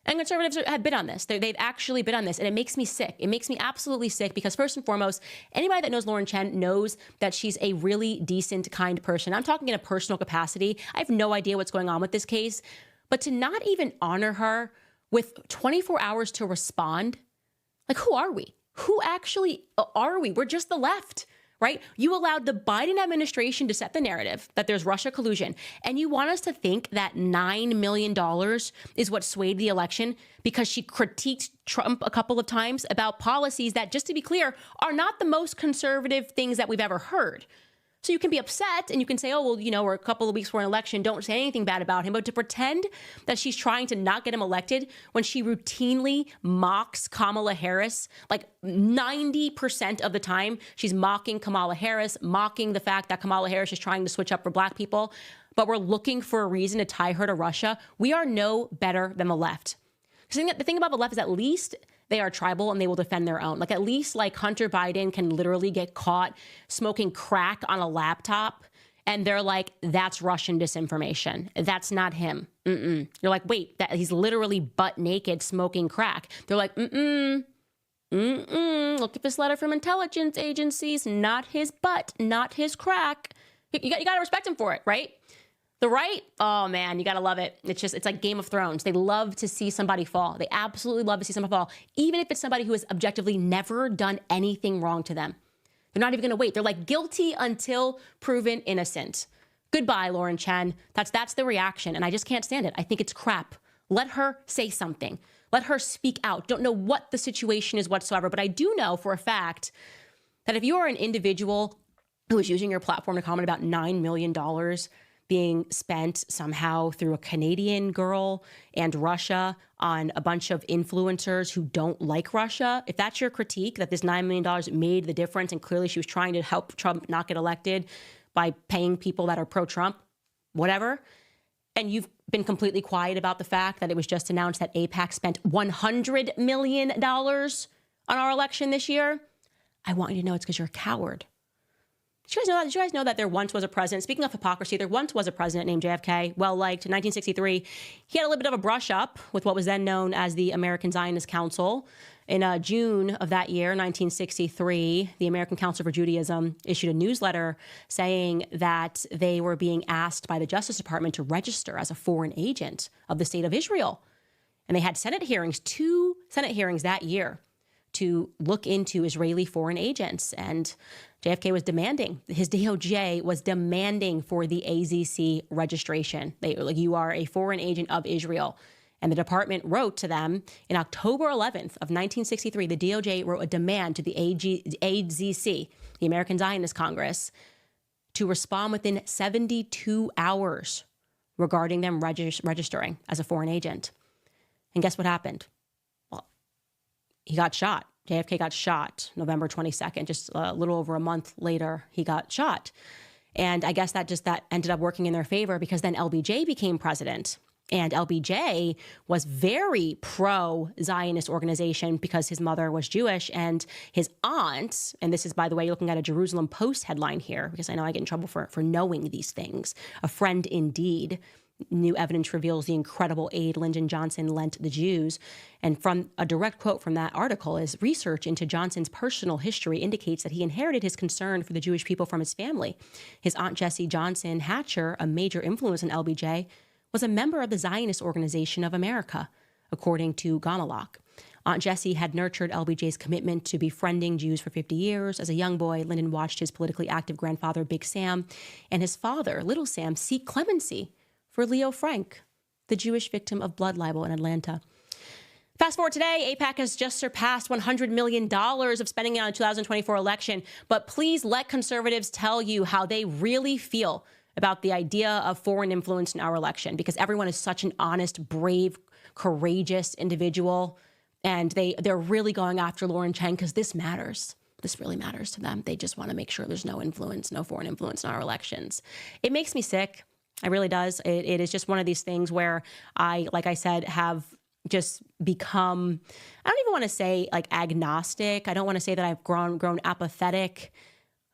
And conservatives have bid on this. They've actually bid on this. And it makes me sick. It makes me absolutely sick because first and foremost, anybody that knows Lauren Chen knows that she's a really decent, kind person. I'm talking in a personal capacity. I have no idea what's going on with this case. But to not even honor her with 24 hours to respond, like, who are we? Who actually are we? We're just the left. Right? You allowed the Biden administration to set the narrative that there's Russia collusion. And you want us to think that $9 million is what swayed the election because she critiqued Trump a couple of times about policies that, just to be clear, are not the most conservative things that we've ever heard. So you can be upset and you can say, oh, well, we're a couple of weeks before an election, don't say anything bad about him. But to pretend that she's trying to not get him elected when she routinely mocks Kamala Harris, like 90% of the time, she's mocking Kamala Harris, mocking the fact that Kamala Harris is trying to switch up for Black people, but we're looking for a reason to tie her to Russia. We are no better than the left. The thing about the left is at least they are tribal and they will defend their own. Like at least like Hunter Biden can literally get caught smoking crack on a laptop and they're like, that's Russian disinformation. That's not him. You're like, wait, that he's literally butt naked smoking crack. They're like, look at this letter from intelligence agencies, not his butt, not his crack. You got to respect him for it, right? The right, oh man, you got to love it. It's like Game of Thrones. They love to see somebody fall. They absolutely love to see somebody fall, even if it's somebody who has objectively never done anything wrong to them. They're not even going to wait. They're like guilty until proven innocent. Goodbye, Lauren Chen. That's the reaction. And I just can't stand it. I think it's crap. Let her say something. Let her speak out. Don't know what the situation is whatsoever, but I do know for a fact that if you are an individual who is using your platform to comment about $9 million being spent somehow through a Canadian girl and Russia on a bunch of influencers who don't like Russia, if that's your critique, that this $9 million made the difference and clearly she was trying to help Trump not get elected by paying people that are pro-Trump, whatever, and you've been completely quiet about the fact that it was just announced that AIPAC spent $100 million on our election this year, I want you to know it's because you're a coward. Did you guys know that there once was a president? Speaking of hypocrisy, there once was a president named JFK, well-liked, in 1963. He had a little bit of a brush up with what was then known as the American Zionist Council. In June of that year, 1963, the American Council for Judaism issued a newsletter saying that they were being asked by the Justice Department to register as a foreign agent of the state of Israel. And they had Senate hearings, 2 Senate hearings that year, to look into Israeli foreign agents. And JFK was demanding, his DOJ was demanding for the AZC registration. They were like, you are a foreign agent of Israel. And the department wrote to them in October 11th of 1963, the DOJ wrote a demand to the AZC, the American Zionist Congress, to respond within 72 hours regarding them registering as a foreign agent. And guess what happened? Well, he got shot. JFK got shot November 22nd, just a little over a month later, he got shot. And I guess that ended up working in their favor because then LBJ became president. And LBJ was very pro-Zionist organization because his mother was Jewish and his aunt, and this is, by the way, looking at a Jerusalem Post headline here, because I know I get in trouble for knowing these things. A friend indeed. New evidence reveals the incredible aid Lyndon Johnson lent the Jews. And from a direct quote from that article is, research into Johnson's personal history indicates that he inherited his concern for the Jewish people from his family. His Aunt Jessie Johnson Hatcher, a major influence on LBJ, was a member of the Zionist Organization of America, according to Gamalak. Aunt Jessie had nurtured LBJ's commitment to befriending Jews for 50 years. As a young boy, Lyndon watched his politically active grandfather, Big Sam, and his father, Little Sam, seek clemency for Leo Frank, the Jewish victim of blood libel in Atlanta. Fast forward today, AIPAC has just surpassed $100 million of spending on the 2024 election. But please let conservatives tell you how they really feel about the idea of foreign influence in our election, because everyone is such an honest, brave, courageous individual. And they're really going after Lauren Chen because this matters. This really matters to them. They just want to make sure there's no influence, no foreign influence in our elections. It makes me sick. It really does. It is just one of these things where I, like I said, have just become, I don't even want to say like agnostic. I don't want to say that I've grown apathetic,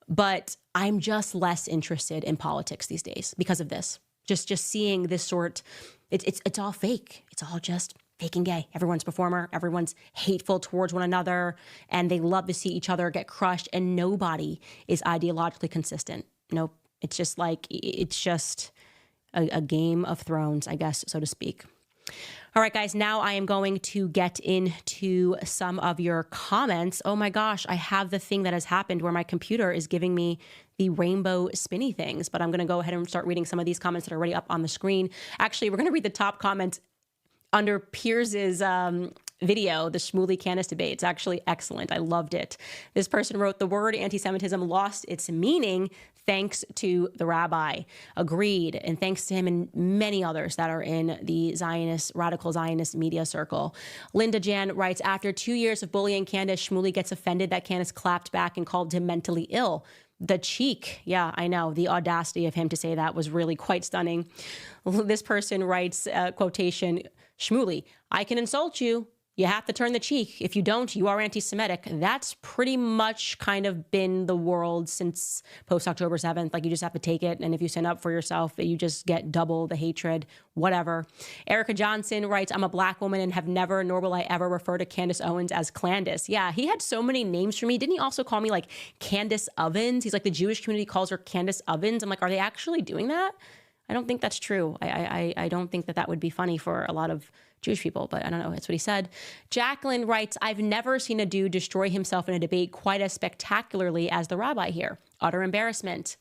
but I'm just less interested in politics these days because of this. Just seeing this sort, it's all fake. It's all just fake and gay. Everyone's a performer. Everyone's hateful towards one another, and they love to see each other get crushed, and nobody is ideologically consistent. Nope. It's just like, it's just a Game of Thrones, I guess, so to speak. All right, guys, now I am going to get into some of your comments. Oh my gosh, I have the thing that has happened where my computer is giving me the rainbow spinny things, but I'm going to go ahead and start reading some of these comments that are already up on the screen. Actually, we're going to read the top comments under Piers's video, the Shmuley Candace debate. It's actually excellent. I loved it. This person wrote, the word anti-Semitism lost its meaning thanks to the rabbi. Agreed. And thanks to him and many others that are in the radical Zionist media circle. Linda Jan writes, after 2 years of bullying Candace, Shmuley gets offended that Candace clapped back and called him mentally ill. The cheek. Yeah, I know. The audacity of him to say that was really quite stunning. This person writes, quotation, Shmuley, I can insult you, you have to turn the cheek. If you don't, you are anti-Semitic. That's pretty much kind of been the world since post-October 7th. Like, you just have to take it. And if you stand up for yourself, you just get double the hatred, whatever. Erica Johnson writes, I'm a black woman and have never, nor will I ever refer to Candace Owens as Clandis. Yeah, he had so many names for me. Didn't he also call me like Candace Ovens? He's like, the Jewish community calls her Candace Ovens. I'm like, are they actually doing that? I don't think that's true. I don't think that would be funny for a lot of Jewish people, but I don't know. That's what he said. Jacqueline writes, I've never seen a dude destroy himself in a debate quite as spectacularly as the rabbi here. Utter embarrassment.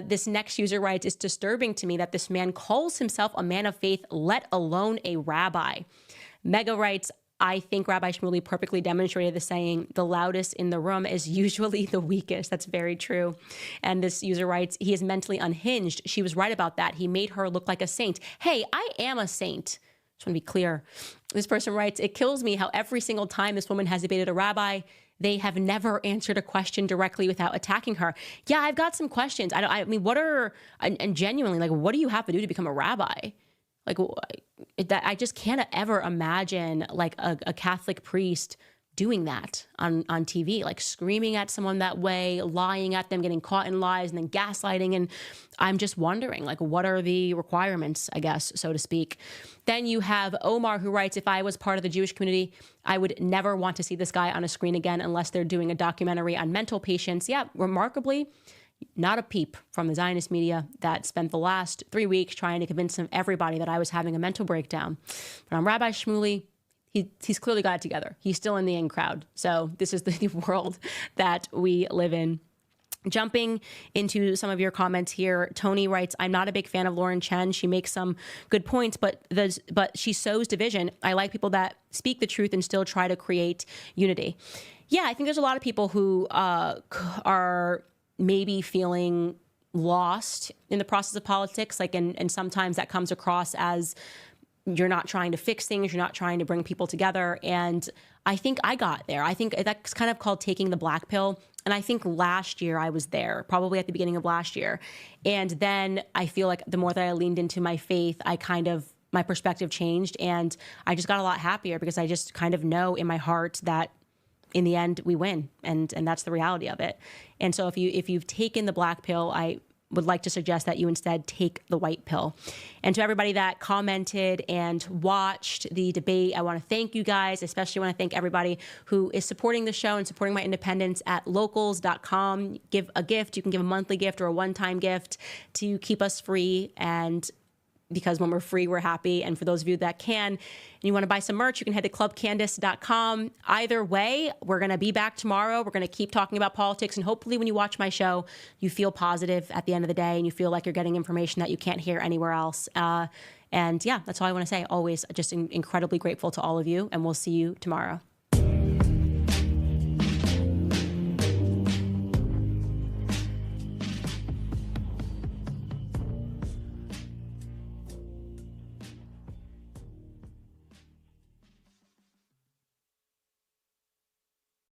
This next user writes, it's disturbing to me that this man calls himself a man of faith, let alone a rabbi. Mega writes, I think Rabbi Shmuley perfectly demonstrated the saying, the loudest in the room is usually the weakest. That's very true. And this user writes, he is mentally unhinged. She was right about that. He made her look like a saint. Hey, I am a saint. Just want to be clear. This person writes, it kills me how every single time this woman has debated a rabbi, they have never answered a question directly without attacking her. Yeah, I've got some questions. I mean, and genuinely, like, what do you have to do to become a rabbi? Like, that I just can't ever imagine like a Catholic priest doing that on TV, like screaming at someone that way, lying at them, getting caught in lies, and then gaslighting. And I'm just wondering, like, what are the requirements, I guess, so to speak. Then you have Omar, who writes, if I was part of the Jewish community, I would never want to see this guy on a screen again unless they're doing a documentary on mental patients. Yeah, remarkably, not a peep from the Zionist media that spent the last 3 weeks trying to convince everybody that I was having a mental breakdown. But on Rabbi Shmuley, he's clearly got it together. He's still in the in crowd. So this is the world that we live in. Jumping into some of your comments here, Tony writes, I'm not a big fan of Lauren Chen. She makes some good points, but she sows division. I like people that speak the truth and still try to create unity. Yeah, I think there's a lot of people who are maybe feeling lost in the process of politics. Like, and sometimes that comes across as you're not trying to fix things. You're not trying to bring people together. And I think I got there. I think that's kind of called taking the black pill. And I think last year I was there, probably at the beginning of last year. And then I feel like the more that I leaned into my faith, my perspective changed. And I just got a lot happier because I just kind of know in my heart that in the end we win. And that's the reality of it. And so if you've taken the black pill, I would like to suggest that you instead take the white pill. And to everybody that commented and watched the debate, I want to thank you guys. Especially want to thank everybody who is supporting the show and supporting my independence at locals.com. Give a gift. You can give a monthly gift or a one-time gift to keep us free. And because when we're free, we're happy. And for those of you that can, and you want to buy some merch, you can head to clubcandace.com. Either way, we're going to be back tomorrow. We're going to keep talking about politics. And hopefully when you watch my show, you feel positive at the end of the day and you feel like you're getting information that you can't hear anywhere else. And yeah, that's all I want to say. Always just incredibly grateful to all of you. And we'll see you tomorrow.